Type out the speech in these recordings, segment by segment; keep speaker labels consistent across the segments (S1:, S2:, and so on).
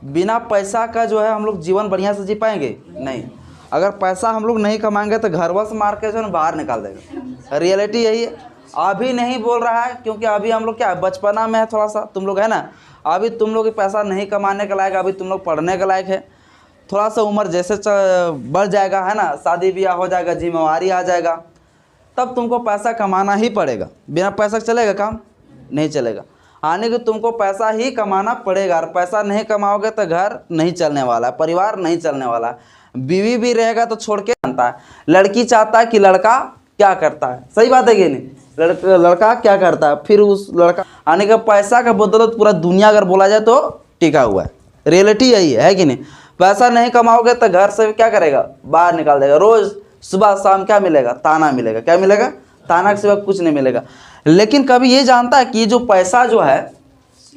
S1: बिना पैसा का जो है हम लोग जीवन बढ़िया से जी पाएंगे नहीं। अगर पैसा हम लोग नहीं कमाएंगे तो घरवा से मार के जो है बाहर निकाल देगा। रियलिटी यही है। अभी नहीं बोल रहा है क्योंकि अभी हम लोग क्या बचपना में है, थोड़ा सा तुम लोग है ना, अभी तुम लोग पैसा नहीं कमाने के लायक, अभी तुम लोग पढ़ने के लायक है। थोड़ा सा उम्र जैसे बढ़ जाएगा है ना, शादी ब्याह हो जाएगा, जिम्मेवारी आ जाएगा, तब तुमको पैसा कमाना ही पड़ेगा। बिना पैसा चलेगा काम? नहीं चलेगा। आने के तुमको पैसा ही कमाना पड़ेगा, और पैसा नहीं कमाओगे तो घर नहीं चलने वाला है, परिवार नहीं चलने वाला है। बीवी भी रहेगा तो छोड़ के जानता है। लड़की चाहता है कि लड़का क्या करता है, सही बात है कि नहीं? लड़का क्या करता है, फिर उस लड़का आने का पैसा का बदौलत पूरा दुनिया अगर बोला जाए तो टिका हुआ है। रियलिटी यही है कि नहीं? पैसा नहीं कमाओगे तो घर से क्या करेगा, बाहर निकाल देगा। रोज सुबह शाम क्या मिलेगा, ताना मिलेगा। क्या मिलेगा? ताना के सिवा कुछ नहीं मिलेगा। लेकिन कभी ये जानता है कि ये जो पैसा जो है,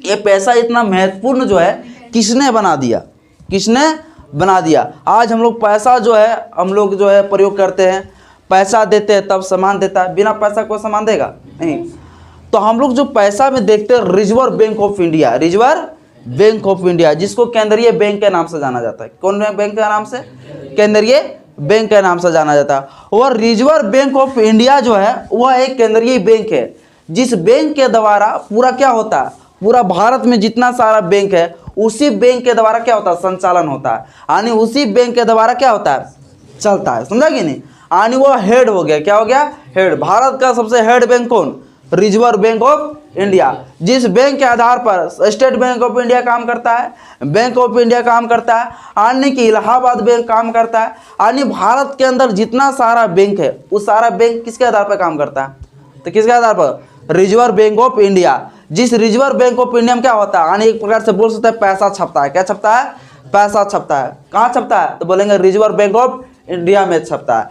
S1: ये पैसा इतना महत्वपूर्ण जो है किसने बना दिया? किसने बना दिया? आज हम लोग पैसा जो है हम लोग जो है प्रयोग करते हैं, पैसा देते हैं तब सामान देता है। बिना पैसा कोई सामान देगा नहीं। तो हम लोग जो पैसा में देखते हैं reserve bank of India, reserve bank of India, जिसको केंद्रीय बैंक के नाम से जाना जाता है। कौन बैंक के नाम से? केंद्रीय बैंक के नाम से जाना जाता है। और रिजर्व बैंक ऑफ इंडिया जो है वह एक केंद्रीय बैंक है, जिस बैंक के द्वारा पूरा क्या होता है, पूरा भारत में जितना सारा बैंक है उसी बैंक के द्वारा क्या होता है, संचालन होता है। यानी उसी बैंक के द्वारा क्या होता है, चलता है। समझा कि नहीं? यानी वो हेड हो गया। क्या हो गया? हेड। भारत का सबसे हेड बैंक कौन? Reserve bank of India. जिस बैंक के आधार पर स्टेट बैंक ऑफ इंडिया काम करता है, बैंक ऑफ इंडिया काम करता है, यानी कि इलाहाबाद बैंक काम करता है। यानी भारत के अंदर जितना सारा बैंक है उस सारा बैंक किसके आधार पर काम करता है? तो किसके आधार पर? Reserve bank of India. जिस रिजर्व बैंक ऑफ इंडिया में क्या होता है, यानी एक प्रकार से बोल सकते हैं पैसा छपता है। क्या छपता है? पैसा छपता है। कहाँ छपता है? तो बोलेंगे रिजर्व बैंक ऑफ इंडिया में छपता है।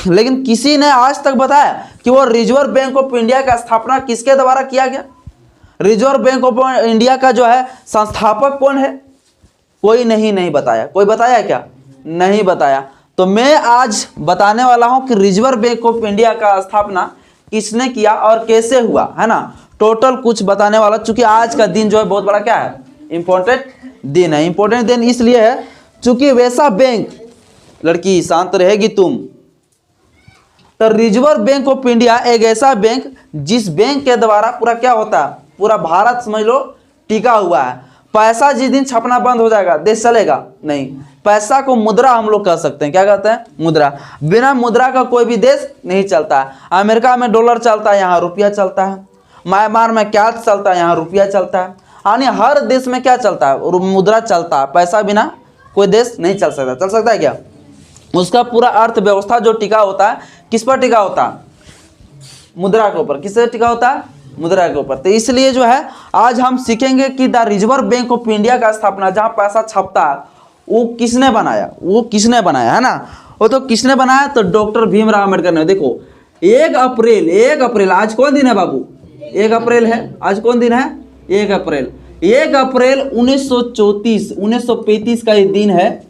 S1: लेकिन किसी ने आज तक बताया कि वो रिजर्व बैंक ऑफ इंडिया का स्थापना किसके द्वारा किया गया? रिजर्व बैंक ऑफ इंडिया का जो है संस्थापक कौन है? कोई नहीं बताया। कोई बताया क्या? नहीं बताया। तो मैं आज बताने वाला हूं कि रिजर्व बैंक ऑफ इंडिया का स्थापना किसने किया और कैसे हुआ, है ना। टोटल कुछ बताने वाला, चूंकि आज का दिन जो है बहुत बड़ा क्या है, इंपॉर्टेंट दिन है। इंपॉर्टेंट दिन इसलिए है चूंकि वैसा बैंक, लड़की शांत रहेगी तुम, तो रिजर्व बैंक ऑफ इंडिया एक ऐसा बैंक जिस बैंक के द्वारा पूरा क्या होता है, पूरा भारत समझ लो टिका हुआ है। पैसा जिस दिन छपना बंद हो जाएगा देश चलेगा नहीं। पैसा को मुद्रा हम लोग कह सकते हैं। क्या कहते हैं? मुद्रा। बिना मुद्रा का कोई भी देश नहीं चलता है। अमेरिका में डॉलर चलता है, यहाँ रुपया चलता है। म्यांमार में क्या चलता है, यहाँ रुपया चलता है। यानी हर देश में क्या चलता है, मुद्रा चलता है। पैसा बिना कोई देश नहीं चल सकता। चल सकता है क्या? उसका पूरा अर्थव्यवस्था जो टिका होता है किस पर टिका होता है? मुद्रा के ऊपर। किससे टिका होता है? मुद्रा के ऊपर। तो इसलिए जो है आज हम सीखेंगे कि the reserve bank of India का स्थापना, जहां पैसा छपता है, वो किसने बनाया? वो किसने बनाया, है ना। वो तो किसने बनाया? तो डॉक्टर भीमराव अम्बेडकर ने। देखो 1 अप्रैल आज कौन दिन है बाबू? 1 अप्रैल है। आज कौन दिन है? 1 अप्रैल। 1 अप्रैल 1935 का ये दिन है।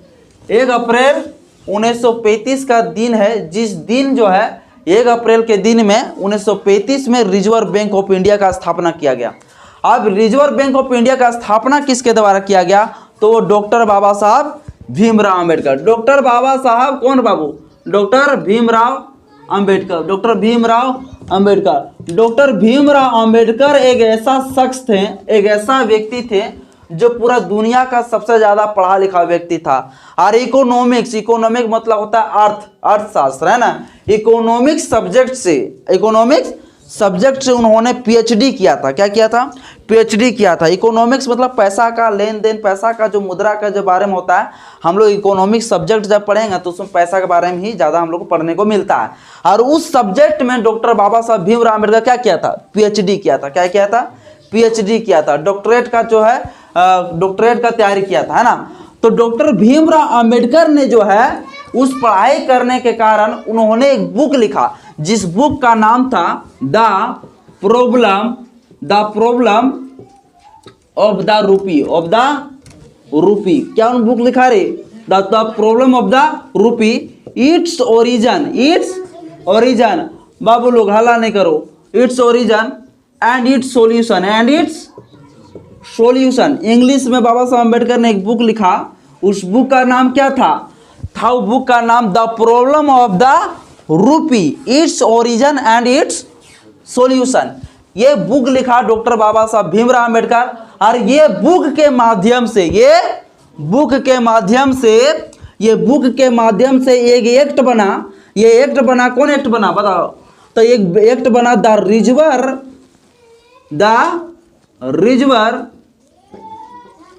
S1: 1 अप्रैल 1935 का दिन है, जिस दिन जो है 1 अप्रैल के दिन में 1935 में रिजर्व बैंक ऑफ इंडिया का स्थापना किया गया। अब रिजर्व बैंक ऑफ इंडिया का स्थापना किसके द्वारा किया गया? तो वो डॉक्टर बाबा साहब भीमराव अम्बेडकर। डॉक्टर बाबा साहब कौन बाबू? Doctor Bhimrao Ambedkar. Doctor Bhimrao Ambedkar. Doctor Bhimrao Ambedkar एक ऐसा शख्स थे, एक ऐसा व्यक्ति थे जो पूरा दुनिया का सबसे ज्यादा पढ़ा लिखा व्यक्ति था। और इकोनॉमिक्स मतलब होता है अर्थशास्त्र, है ना। इकोनॉमिक्स सब्जेक्ट से उन्होंने पीएचडी किया था। क्या किया था? पीएचडी किया था। इकोनॉमिक्स मतलब पैसा का लेन देन, पैसा का जो मुद्रा का जो बारे में होता है। हम लोग इकोनॉमिक्स सब्जेक्ट जब पढ़ेंगे तो उसमें पैसा के बारे में ही ज़्यादा हम लोग को पढ़ने को मिलता है। और उस सब्जेक्ट में डॉक्टर बाबा साहब भीमराव अम्बेडकर क्या किया था? पीएचडी किया था। क्या किया था? पीएचडी किया था। डॉक्टरेट का जो है डॉक्टरेट का तैयारी किया था, है ना। तो डॉक्टर भीमराव अम्बेडकर ने जो है उस पढ़ाई करने के कारण उन्होंने एक बुक लिखा, जिस बुक का नाम था द प्रॉब्लम ऑफ द रूपी। क्या उन बुक लिखा रे? The problem of the rupee, its origin. बाबू लोग हल्ला नहीं करो। Its origin and its solution. English में बाबा साहब अम्बेडकर ने एक बुक लिखा, उस बुक का नाम क्या था वो बुक का नाम the problem of the rupee, its origin and its solution. ये बुक लिखा डॉक्टर बाबा साहब भीमराव अम्बेडकर, और ये बुक के माध्यम से एक एक्ट बना। ये एक्ट बना, कौन एक्ट बना बताओ? तो एक एक्ट बना the reserve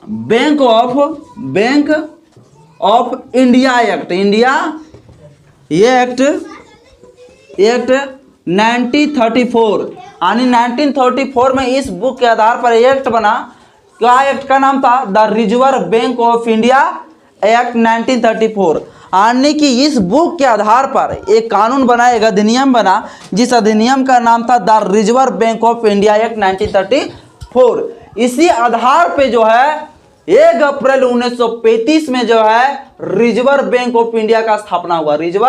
S1: bank of India act. ये एक्ट 1934, यानी 1934 में इस बुक के आधार पर एक्ट बना। क्या एक्ट का नाम था? The reserve bank of India act 1934। यानी कि इस बुक के आधार पर एक कानून बना, एक अधिनियम बना, जिस अधिनियम का नाम था the reserve bank of India act 1934। इसी आधार पे जो है 1 अप्रैल 1935 में जो है रिजर्व बैंक ऑफ इंडिया का स्थापना हुआ। रिजर्व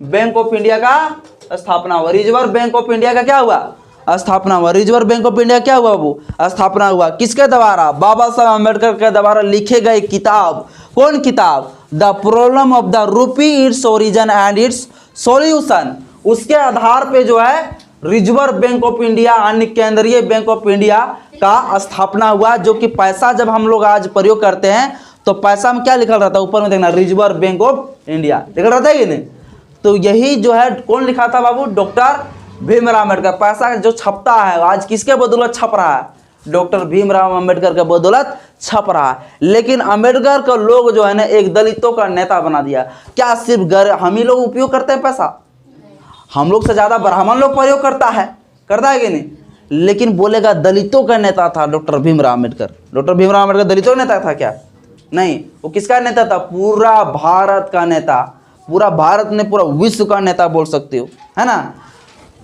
S1: बैंक ऑफ इंडिया का स्थापना हुआ। रिजर्व बैंक ऑफ इंडिया का क्या हुआ? स्थापना हुआ। रिजर्व बैंक ऑफ इंडिया क्या हुआ? वो स्थापना हुआ। किसके द्वारा? बाबा साहब अम्बेडकर के द्वारा लिखे गए किताब। कौन किताब? The problem of the rupee, its origin and its solution. उसके आधार पे जो है रिजर्व बैंक ऑफ इंडिया यानी केंद्रीय बैंक ऑफ इंडिया का स्थापना हुआ। जो कि पैसा जब हम लोग आज प्रयोग करते हैं तो पैसा में क्या लिखा रहता है? ऊपर में देखना, रिजर्व बैंक ऑफ इंडिया लिखा रहता है कि नहीं? तो यही जो है कौन लिखा था बाबू? डॉक्टर भीमराव अम्बेडकर। पैसा जो छपता है आज किसके बदौलत छप रहा है? डॉक्टर भीमराव अम्बेडकर के बदौलत छप रहा है। लेकिन अम्बेडकर को लोग जो है ना एक दलितों का नेता बना दिया। क्या सिर्फ हम ही लोग उपयोग करते हैं पैसा? हम लोग से ज्यादा ब्राह्मण लोग प्रयोग करता है कि नहीं? लेकिन बोलेगा दलितों का नेता था डॉक्टर भीमराव अम्बेडकर। डॉक्टर भीमराव अम्बेडकर दलितों का नेता था क्या? नहीं, वो किसका नेता था? पूरा भारत का नेता। पूरा भारत ने पूरा विश्व का नेता बोल सकते हो, है ना?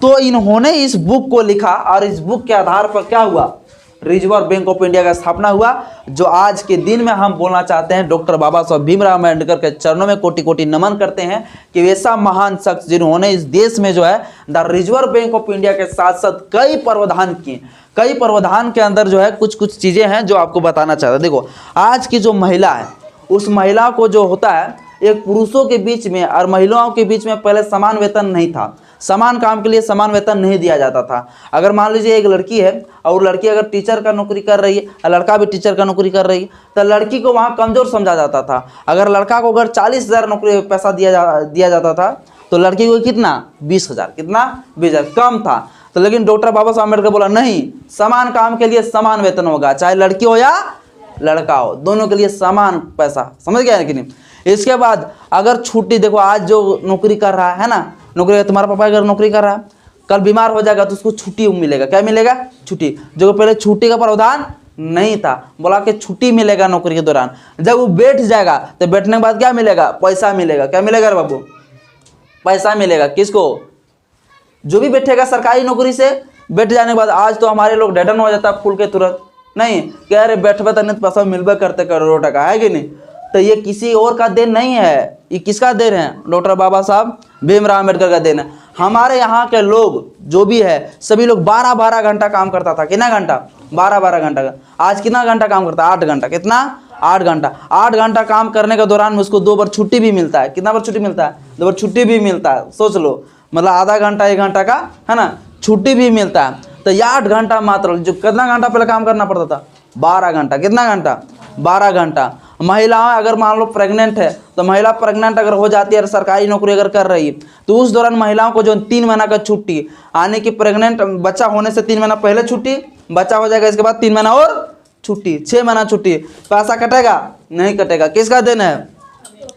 S1: तो इन्होंने इस बुक को लिखा और इस बुक के आधार पर क्या हुआ? रिजर्व बैंक ऑफ इंडिया का स्थापना हुआ। जो आज के दिन में हम बोलना चाहते हैं, डॉक्टर बाबा साहब भीमराव अम्बेडकर के चरणों में कोटि कोटि नमन करते हैं कि ऐसा महान शख्स जिन्होंने इस देश में जो है the reserve bank of India के साथ साथ कई प्रावधान किए। कई प्रावधान के अंदर जो है कुछ कुछ चीज़ें हैं जो आपको बताना चाहता है। देखो, आज की जो महिला है उस महिला को जो होता है, एक पुरुषों के बीच में और महिलाओं के बीच में पहले समान वेतन नहीं था। समान काम के लिए समान वेतन नहीं दिया जाता था। अगर मान लीजिए एक लड़की है और लड़की अगर टीचर का नौकरी कर रही है और लड़का भी टीचर का नौकरी कर रही है तो लड़की को वहाँ कमज़ोर समझा जाता था। अगर लड़का को अगर 40,000 नौकरी पैसा दिया जाता था तो लड़की को कितना? 20,000। कितना? 20,000 कम था। तो लेकिन डॉक्टर बाबा साहब अम्बेडकर बोला नहीं, समान काम के लिए समान वेतन होगा, चाहे लड़की हो या लड़का हो, दोनों के लिए समान पैसा। समझ गया है कि नहीं? इसके बाद अगर छुट्टी, देखो आज जो नौकरी कर रहा है ना, नौकरी, तुम्हारा पापा अगर नौकरी कर रहा है, कल बीमार हो जाएगा तो उसको छुट्टी मिलेगा। क्या मिलेगा? छुट्टी। जो पहले छुट्टी का प्रावधान नहीं था, बोला कि छुट्टी मिलेगा नौकरी के दौरान। जब वो बैठ जाएगा तो बैठने के बाद क्या मिलेगा? पैसा मिलेगा। क्या मिलेगा रे बाबू? पैसा मिलेगा। किसको? जो भी बैठेगा सरकारी नौकरी से बैठ जाने के बाद। आज तो हमारे लोग डेडन हो जाता है फूल के तुरंत, नहीं कह रहे बैठबे तो नहीं पैसा मिलबे करते करोड़ों टका, है कि नहीं? तो ये किसी और का देन नहीं है, ये किसका देन है? डॉक्टर बाबा साहब भीमराव अम्बेडकर का देन है। हमारे यहाँ के लोग जो भी है सभी लोग 12-12 घंटा काम करता था। कितना घंटा? 12-12 घंटा का। आज कितना घंटा काम करता है? 8 घंटा। कितना? 8 घंटा। 8 घंटा काम करने के दौरान में उसको 2 बार छुट्टी भी मिलता है। कितना बार छुट्टी मिलता है? 2 बार छुट्टी भी मिलता है। सोच लो, मतलब आधा घंटा 1 घंटा का, है ना, छुट्टी भी मिलता है। तो ये 8 घंटा मात्र, जो कितना घंटा पहले काम करना पड़ता था? 12 घंटा। कितना घंटा? 12 घंटा। महिलाएं अगर मान लो प्रेग्नेंट है तो महिला प्रेग्नेंट अगर हो जाती है और सरकारी नौकरी अगर कर रही है तो उस दौरान महिलाओं को जो 3 महीना का छुट्टी, यानी कि प्रेग्नेंट बच्चा होने से 3 महीना पहले छुट्टी, बच्चा हो जाएगा इसके बाद 3 महीना और छुट्टी, 6 महीना छुट्टी। पैसा कटेगा? नहीं कटेगा। किसका देन है?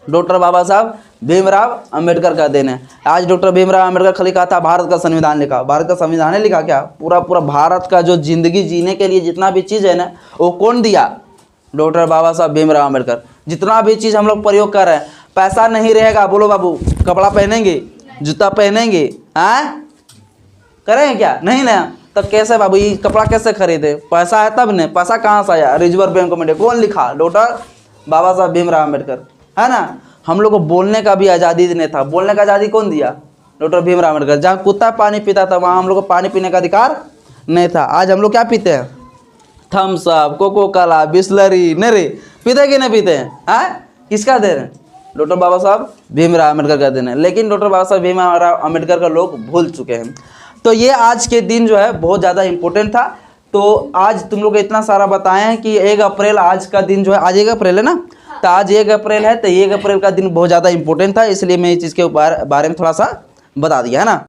S1: डॉक्टर बाबा साहब भीमराव अम्बेडकर का देन है। आज डॉक्टर भीमराव अम्बेडकर खाली कहा था भारत का संविधान लिखा। भारत का संविधान है लिखा क्या? पूरा पूरा भारत का जो जिंदगी जीने के लिए जितना भी चीज़ है ना वो कौन दिया? डॉक्टर बाबा साहब भीमराव अम्बेडकर। जितना भी चीज़ हम लोग प्रयोग कर रहे हैं, पैसा नहीं रहेगा, बोलो बाबू, कपड़ा पहनेंगे, जूता पहनेंगे, हाँ करेंगे क्या? नहीं ना, तब कैसे बाबू ये कपड़ा कैसे खरीदे? पैसा है तब ने। पैसा कहाँ से आया? Reserve bank of India. कौन लिखा? डॉक्टर बाबा साहब भीमराव अम्बेडकर, है ना। हम लोग को बोलने का भी आज़ादी नहीं था। बोलने का आज़ादी कौन दिया? डॉक्टर भीमराव अम्बेडकर। जहाँ कुत्ता पानी पीता था वहाँ हम लोग को पानी पीने का अधिकार नहीं था। आज हम लोग क्या पीते हैं? Thums Up, Coca Cola, Bisleri, नहीं रे पीते कि नहीं पीते हैं? हाँ, किसका दे रहे हैं? डॉक्टर बाबा साहब भीमराव अम्बेडकर का दिन है, लेकिन डॉक्टर बाबा साहब भीमराव अम्बेडकर का लोग भूल चुके हैं। तो ये आज के दिन जो है बहुत ज़्यादा इम्पोर्टेंट था। तो आज तुम लोग इतना सारा बताए हैं कि 1 अप्रैल आज का दिन जो है, आज 1 अप्रैल है ना, तो आज 1 अप्रैल है, तो 1 अप्रैल का दिन बहुत ज़्यादा इंपॉर्टेंट था, इसलिए मैं इस चीज़ के बारे में थोड़ा सा बता दिया है ना।